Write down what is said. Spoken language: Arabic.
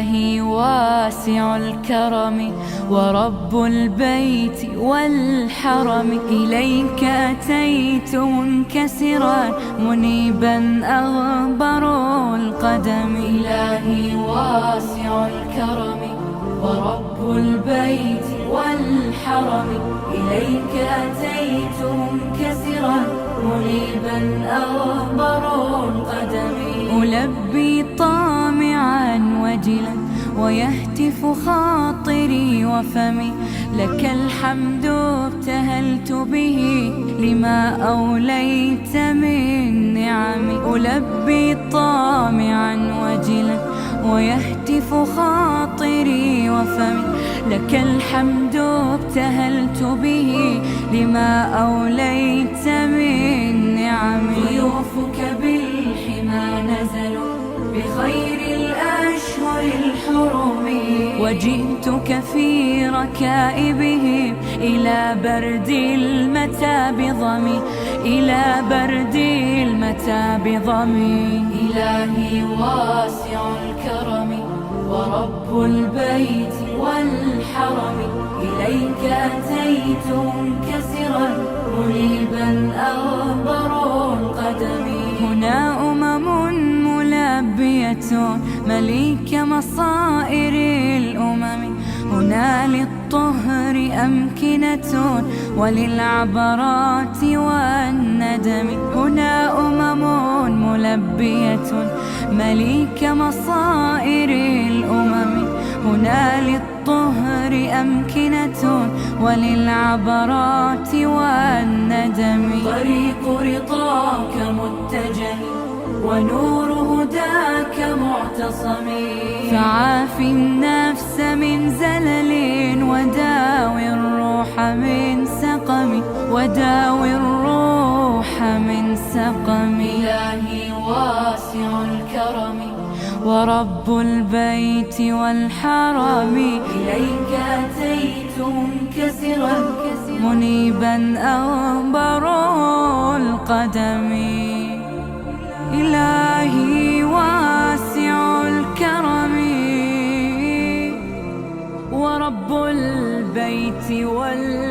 إلهي واسع الكرم ورب البيت والحرم، إليك أتيت منكسرا منيبا أغبر القدم. إلهي واسع الكرم ورب البيت والحرم، إليك أتيت منكسرا منيبا أغبر القدم. ألبي طامعا وجلا ويهتف خاطري وفمي، لك الحمد ابتهلت به لما أوليت من نعمي. ألبي طامعا وجلا ويهتف خاطري وفمي، لك الحمد ابتهلت به لما أوليت من نعمي. ضيوفك بالحمى نزلوا بخير الأشهر الحرم، وجئتك في ركائبهم إلى برد المتى بضمي، إلى برد المتى بضمي. إلهي واسع الكرم ورب البيت والحرم، إليك أتيت منكسرا منيبا أغبر القدم. هنا ملبية مليك مصائر الأمم، هنا للطهر أمكنة وللعبرات والندم. هنا ملبية مليك مصائر الأمم، هنا للطهر أمكنة وللعبرات والندم. طريق رضاك متجه ونور هداك معتصم، فعاف النفس من زلل وداوي الروح من سقم، وداوي الروح من سقم. إلهي واسع الكرم ورب البيت والحرم، إليك أتيت منكسرا منيبا أغبر القدم. إلهي واسع الكرم ورب البيت والحرم،